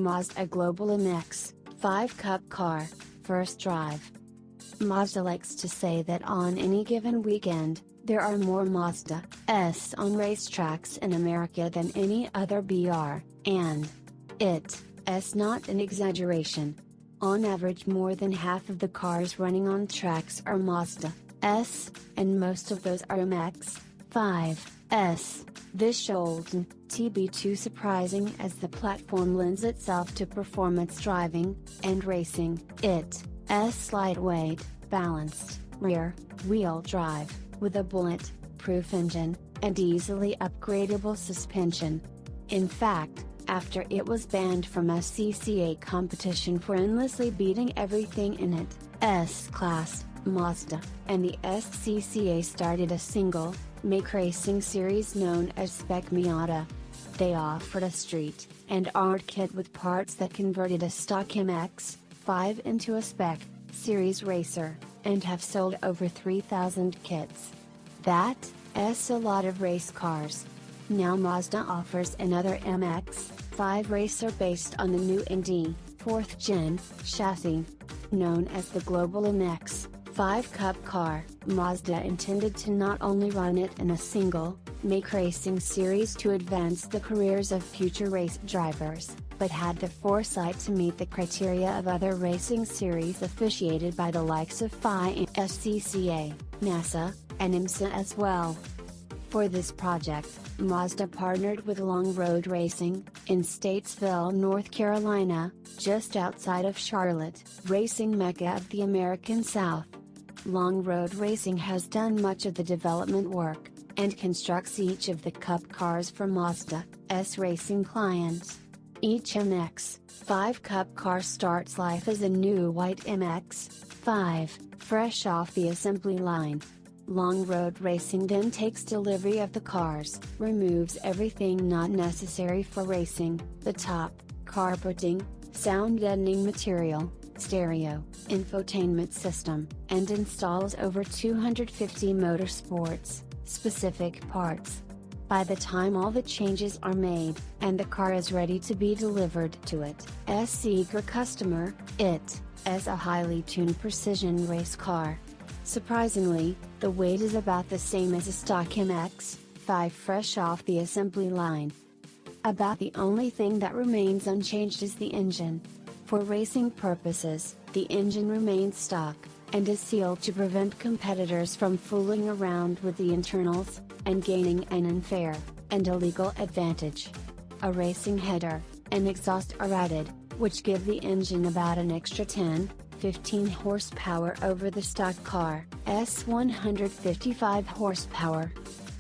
Mazda Global MX-5 Cup Car, First Drive. Mazda likes to say that on any given weekend, there are more Mazda S on racetracks in America than any other BR, and it's not an exaggeration. On average, more than half of the cars running on tracks are Mazda S, and most of those are MX-5s. This shouldn't be too surprising as the platform lends itself to performance driving and racing. It's lightweight, balanced, rear-wheel drive, with a bullet-proof engine, and easily upgradable suspension. In fact, after it was banned from SCCA competition for endlessly beating everything in it, S-Class, Mazda, and the SCCA started a single-make racing series known as Spec Miata. They offered a street and art kit with parts that converted a stock MX-5 into a spec-series racer, and have sold over 3,000 kits. That's a lot of race cars. Now Mazda offers another MX-5 racer based on the new Indy 4th Gen chassis. Known as the Global MX-5 Cup Car, Mazda intended to not only run it in a single-make racing series to advance the careers of future race drivers, but had the foresight to meet the criteria of other racing series officiated by the likes of FIA, SCCA, NASA, and IMSA as well. For this project, Mazda partnered with Long Road Racing, in Statesville, North Carolina, just outside of Charlotte, racing mecca of the American South. Long Road Racing has done much of the development work, and constructs each of the Cup cars for Mazda's racing clients. Each MX-5 Cup car starts life as a new white MX-5, fresh off the assembly line. Long Road Racing then takes delivery of the cars, removes everything not necessary for racing, the top, carpeting, sound deadening material, stereo, infotainment system, and installs over 250 motorsports specific parts. By the time all the changes are made, and the car is ready to be delivered to its eager customer, it is a highly tuned precision race car. Surprisingly, the weight is about the same as a stock MX-5 fresh off the assembly line. About the only thing that remains unchanged is the engine. For racing purposes, the engine remains stock, and is sealed to prevent competitors from fooling around with the internals, and gaining an unfair and illegal advantage. A racing header and exhaust are added, which give the engine about an extra 10-15 horsepower over the stock car's 155 horsepower.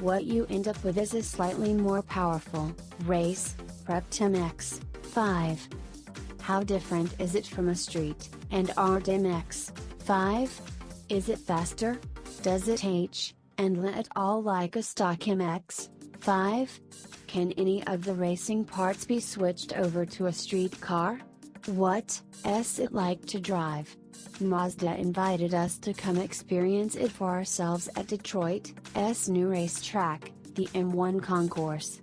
What you end up with is a slightly more powerful, race-prepped MX-5. How different is it from a street and art MX-5? Is it faster? Does it and let all like a stock MX-5? Can any of the racing parts be switched over to a street car? What's it like to drive? Mazda invited us to come experience it for ourselves at Detroit's new racetrack, the M1 Concourse.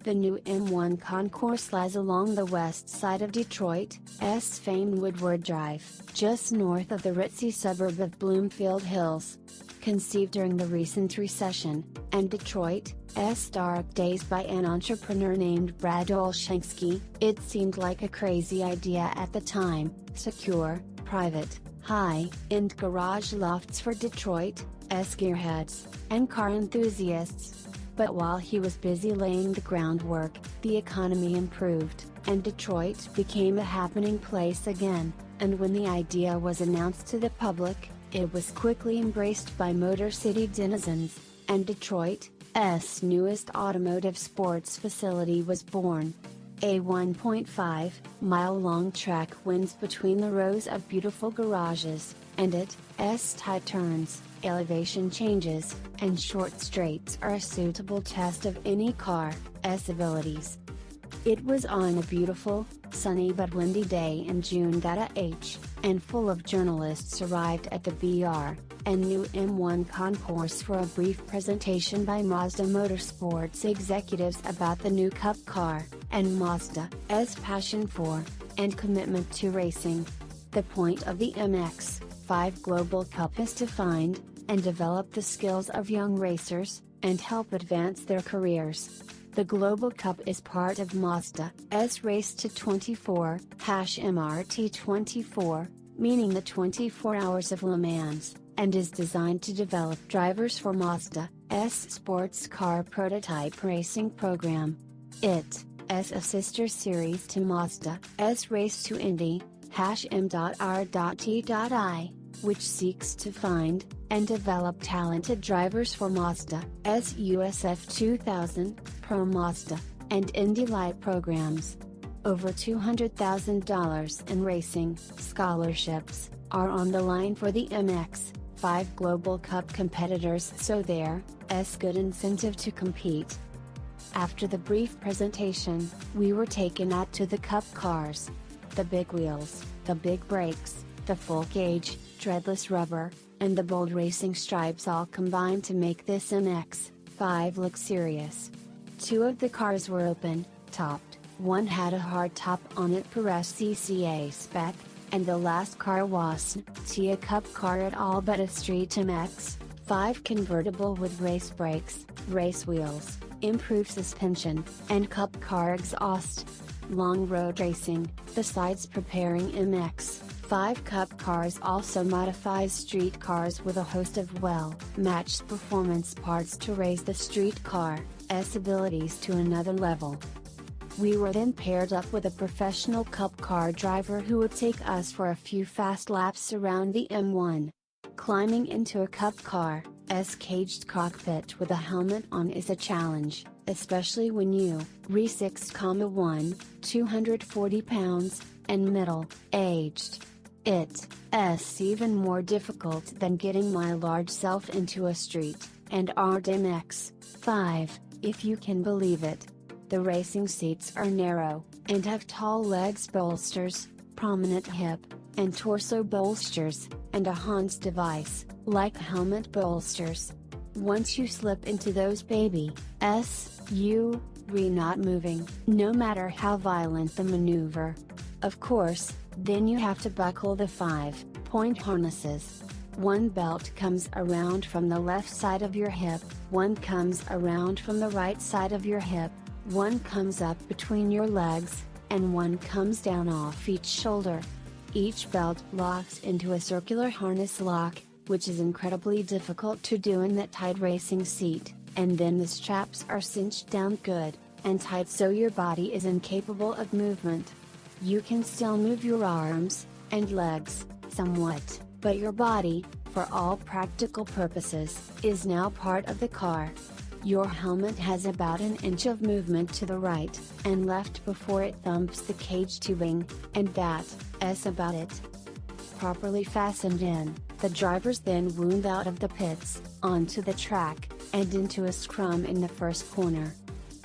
The new M1 Concourse lies along the west side of Detroit's famed Woodward Drive, just north of the ritzy suburb of Bloomfield Hills. Conceived during the recent recession, and Detroit's dark days by an entrepreneur named Brad Olshansky, it seemed like a crazy idea at the time. Secure, private, high-end garage lofts for Detroit's gearheads and car enthusiasts. But while he was busy laying the groundwork, the economy improved, and Detroit became a happening place again, and when the idea was announced to the public, it was quickly embraced by Motor City denizens, and Detroit's newest automotive sports facility was born. A 1.5-mile-long track winds between the rows of beautiful garages, and its tight turns, elevation changes, and short straights are a suitable test of any car's abilities. It was on a beautiful, sunny but windy day in June that a and full of journalists arrived at the BR, and new M1 concourse for a brief presentation by Mazda Motorsports executives about the new Cup car, and Mazda's passion for, and commitment to racing. The point of the MX-5 Global Cup is to find, and develop the skills of young racers, and help advance their careers. The Global Cup is part of Mazda's Race to 24, MRT24, meaning the 24 Hours of Le Mans, and is designed to develop drivers for Mazda's sports car prototype racing program. It is a sister series to Mazda's Race to Indy, M.R.T.I, which seeks to find, and develop talented drivers for Mazda's USF 2000, Pro Mazda, and Indy Light programs. Over $200,000 in racing scholarships are on the line for the MX-5 Global Cup competitors, so there's good incentive to compete. After the brief presentation, we were taken out to the Cup cars. The big wheels, the big brakes, the full cage, treadless rubber, and the bold racing stripes all combined to make this MX-5 look serious. Two of the cars were open-topped, one had a hard top on it per SCCA spec, and the last car wasn't a Cup car at all but a street MX-5 convertible with race brakes, race wheels, improved suspension, and Cup car exhaust. Long road racing, besides preparing MX-5 Cup cars, also modifies street cars with a host of well-matched performance parts to raise the street car's abilities to another level. We were then paired up with a professional Cup car driver who would take us for a few fast laps around the M1. Climbing into a Cup car's caged cockpit with a helmet on is a challenge, especially when you re 6,1, 240 pounds, and middle-aged. It's even more difficult than getting my large self into a street, and MX-5, if you can believe it. The racing seats are narrow, and have tall legs bolsters, prominent hip, and torso bolsters, and a Hans device, like helmet bolsters. Once you slip into those babies, you're not moving, no matter how violent the maneuver. Of course, then you have to buckle the 5-point harnesses. One belt comes around from the left side of your hip, one comes around from the right side of your hip, one comes up between your legs, and one comes down off each shoulder. Each belt locks into a circular harness lock, which is incredibly difficult to do in that tight racing seat, and then the straps are cinched down good and tight so your body is incapable of movement. You can still move your arms and legs somewhat, but your body, for all practical purposes, is now part of the car. Your helmet has about an inch of movement to the right and left before it thumps the cage tubing, and that's about it. Properly fastened in, the drivers then wound out of the pits, onto the track, and into a scrum in the first corner.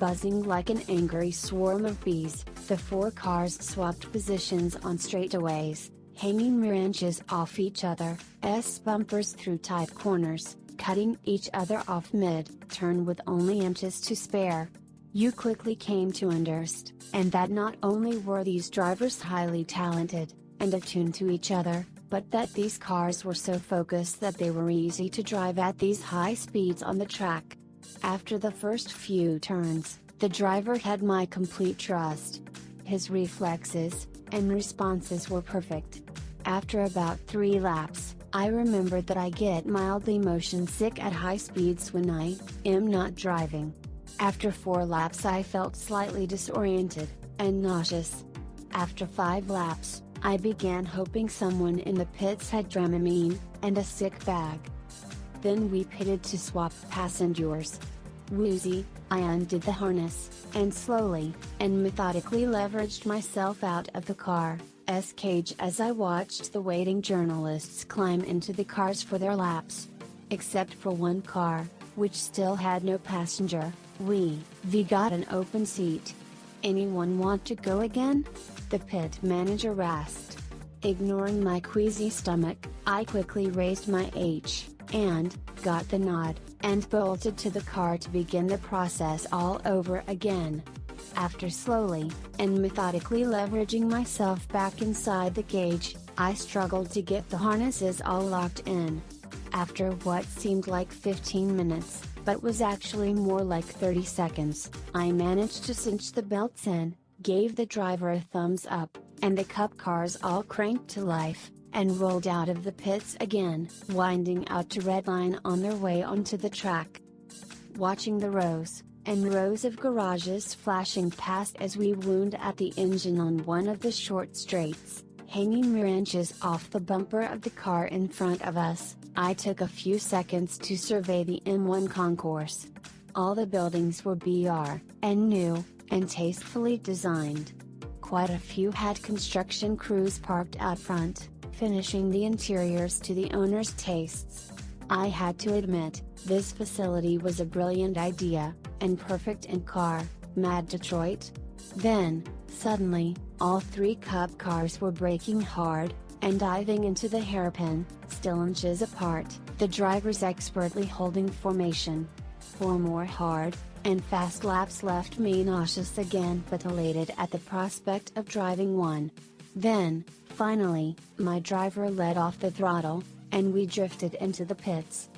Buzzing like an angry swarm of bees, the four cars swapped positions on straightaways, hanging mere inches off each other's bumpers through tight corners, cutting each other off mid-turn with only inches to spare. You quickly came to understand that not only were these drivers highly talented, and attuned to each other, but that these cars were so focused that they were easy to drive at these high speeds on the track. After the first few turns, the driver had my complete trust. His reflexes and responses were perfect. After about 3 laps, I remembered that I get mildly motion sick at high speeds when I am not driving. After 4 laps I felt slightly disoriented, and nauseous. After 5 laps, I began hoping someone in the pits had Dramamine, and a sick bag. Then we pitted to swap passengers. Woozy, I undid the harness, and slowly, and methodically leveraged myself out of the car's cage as I watched the waiting journalists climb into the cars for their laps. Except for one car, which still had no passenger, we got an open seat. "Anyone want to go again?" the pit manager asked. Ignoring my queasy stomach, I quickly raised my and got the nod, and bolted to the car to begin the process all over again. After slowly and methodically leveraging myself back inside the cage, I struggled to get the harnesses all locked in. After what seemed like 15 minutes, but was actually more like 30 seconds, I managed to cinch the belts in, gave the driver a thumbs up, and the cup cars all cranked to life, and rolled out of the pits again, winding out to redline on their way onto the track. Watching the rows and rows of garages flashing past as we wound at the engine on one of the short straights, hanging mere inches off the bumper of the car in front of us, I took a few seconds to survey the M1 concourse. All the buildings were BR, and new, and tastefully designed. Quite a few had construction crews parked out front, finishing the interiors to the owner's tastes. I had to admit, this facility was a brilliant idea, and perfect in car, mad Detroit. Then, suddenly, all three cup cars were braking hard, and diving into the hairpin, still inches apart, the drivers expertly holding formation. 4 more hard and fast laps left me nauseous again but elated at the prospect of driving one. Then, finally, my driver let off the throttle, and we drifted into the pits.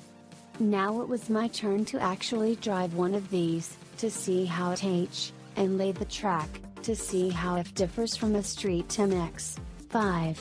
Now it was my turn to actually drive one of these, to see how it h, and lay the track, to see how it differs from a street MX-5.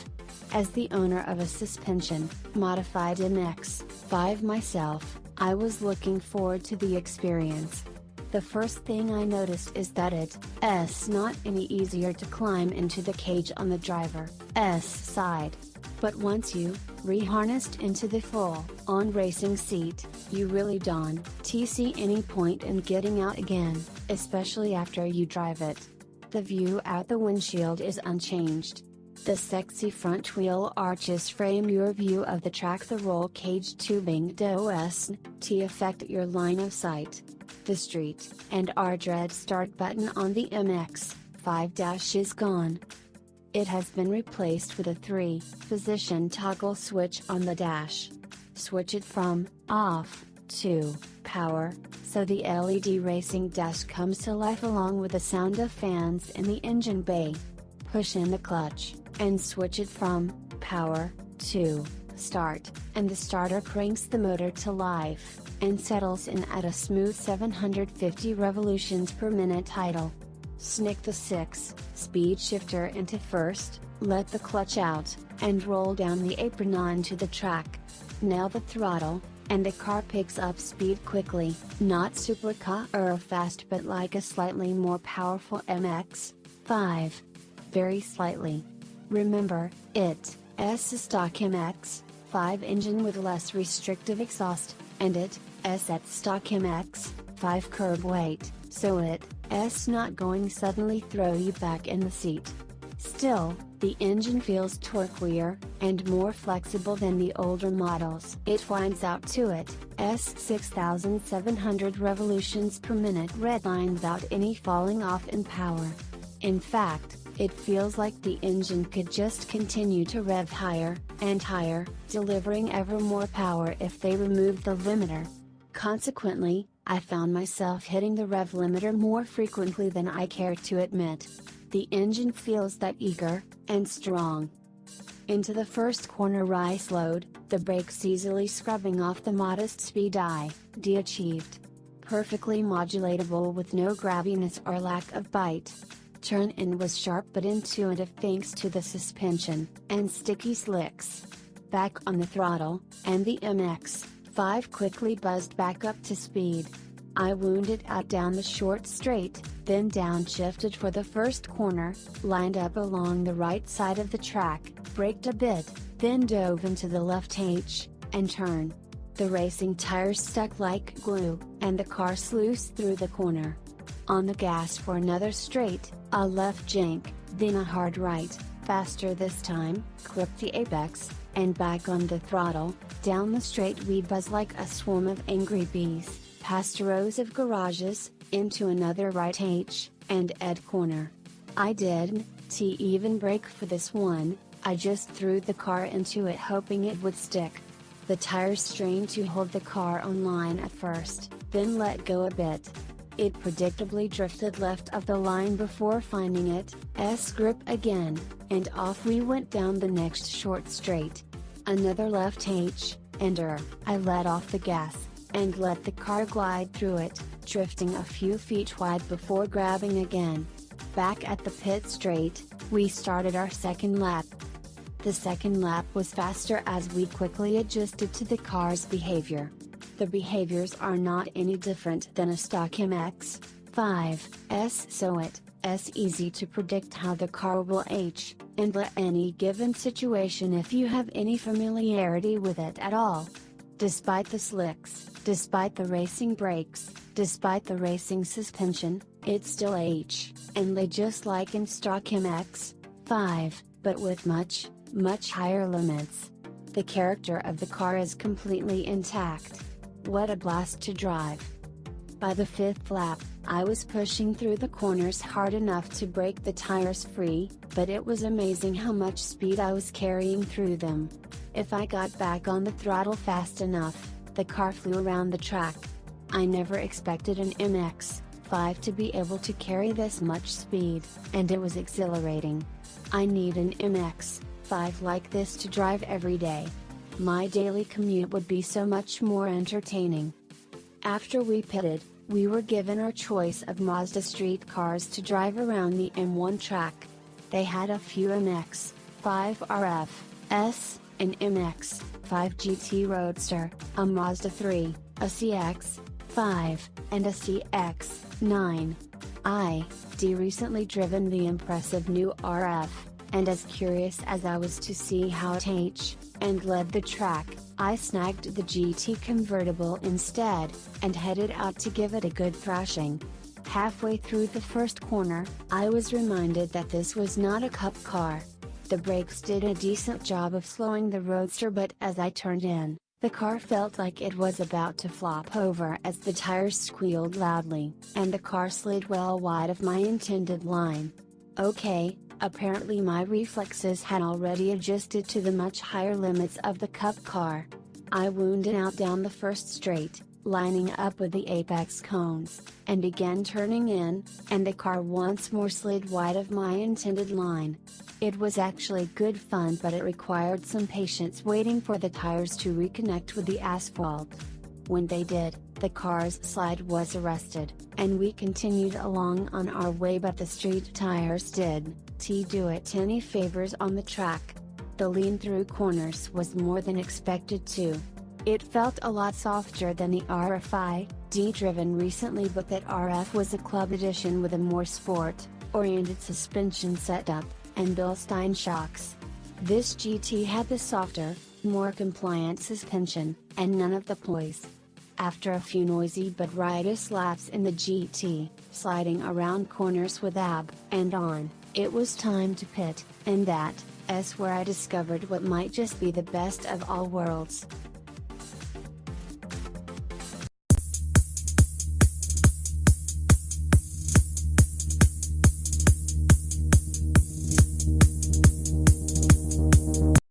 As the owner of a suspension, modified MX-5 myself, I was looking forward to the experience. The first thing I noticed is that it's not any easier to climb into the cage on the driver's side. But once you reharnessed into the full-on racing seat, you really don't see any point in getting out again, especially after you drive it. The view out the windshield is unchanged. The sexy front wheel arches frame your view of the track. The roll cage tubing does affect your line of sight. The street and our dread start button on the MX-5 is gone. It has been replaced with a 3-position toggle switch on the dash. Switch it from off to power, so the LED racing dash comes to life along with the sound of fans in the engine bay. Push in the clutch, and switch it from power to start, and the starter cranks the motor to life, and settles in at a smooth 750 revolutions per minute idle. Snick the 6-speed shifter into first, let the clutch out, and roll down the apron onto the track. Nail the throttle, and the car picks up speed quickly, not super car fast but like a slightly more powerful MX-5. Very slightly. Remember, it's a stock MX-5 engine with less restrictive exhaust, and it's at stock MX-5 curb weight, so it's not going suddenly throw you back in the seat. Still, the engine feels torquier, and more flexible than the older models. It winds out to its 6,700 revolutions per minute redline without any falling off in power. In fact, it feels like the engine could just continue to rev higher and higher, delivering ever more power if they removed the limiter. Consequently, I found myself hitting the rev limiter more frequently than I cared to admit. The engine feels that eager and strong. Into the first corner I slowed, the brakes easily scrubbing off the modest speed I achieved. Perfectly modulatable with no grabbiness or lack of bite. Turn-in was sharp but intuitive thanks to the suspension and sticky slicks. Back on the throttle, and the MX-5 quickly buzzed back up to speed. I wounded out down the short straight, then downshifted for the first corner, lined up along the right side of the track, braked a bit, then dove into the left and turn. The racing tires stuck like glue, and the car sluiced through the corner. On the gas for another straight, a left jank, then a hard right, faster this time, clipped the apex, and back on the throttle. Down the straight we buzz like a swarm of angry bees, past rows of garages, into another right and ed corner. I didn't even brake for this one, I just threw the car into it hoping it would stick. The tires strained to hold the car on line at first, then let go a bit. It predictably drifted left of the line before finding its grip again, and off we went down the next short straight. Another left and I let off the gas, and let the car glide through it, drifting a few feet wide before grabbing again. Back at the pit straight, we started our second lap. The second lap was faster as we quickly adjusted to the car's behavior. The behaviors are not any different than a stock MX-5's, so it's easy to predict how the car will handle any given situation if you have any familiarity with it at all. Despite the slicks, despite the racing brakes, despite the racing suspension, it's still handle just like in stock MX-5, but with much higher limits. The character of the car is completely intact. What a blast to drive. By the fifth lap, I was pushing through the corners hard enough to break the tires free, but it was amazing how much speed I was carrying through them. If I got back on the throttle fast enough, the car flew around the track. I never expected an MX-5 to be able to carry this much speed, and it was exhilarating. I need an MX-5 like this to drive every day. My daily commute would be so much more entertaining. After we pitted, we were given our choice of Mazda street cars to drive around the M1 track. They had a few MX-5 RFS, an MX-5 GT Roadster, a Mazda 3, a CX-5, and a CX-9. I'd recently driven the impressive new RF, and as curious as I was to see how it led the track, I snagged the GT convertible instead, and headed out to give it a good thrashing. Halfway through the first corner, I was reminded that this was not a cup car. The brakes did a decent job of slowing the Roadster, but as I turned in, the car felt like it was about to flop over as the tires squealed loudly, and the car slid well wide of my intended line. Okay, apparently my reflexes had already adjusted to the much higher limits of the cup car. I wound out down the first straight, lining up with the apex cones, and began turning in, and the car once more slid wide of my intended line. It was actually good fun, but it required some patience waiting for the tires to reconnect with the asphalt. When they did, the car's slide was arrested, and we continued along on our way, but the street tires didn't do it any favors on the track. The lean through corners was more than expected to. It felt a lot softer than the RFID driven recently, but that RF was a club edition with a more sport-oriented suspension setup, and Bilstein shocks. This GT had the softer, more compliant suspension, and none of the poise. After a few noisy but riotous laps in the GT, sliding around corners with and on, it was time to pit, and that's where I discovered what might just be the best of all worlds.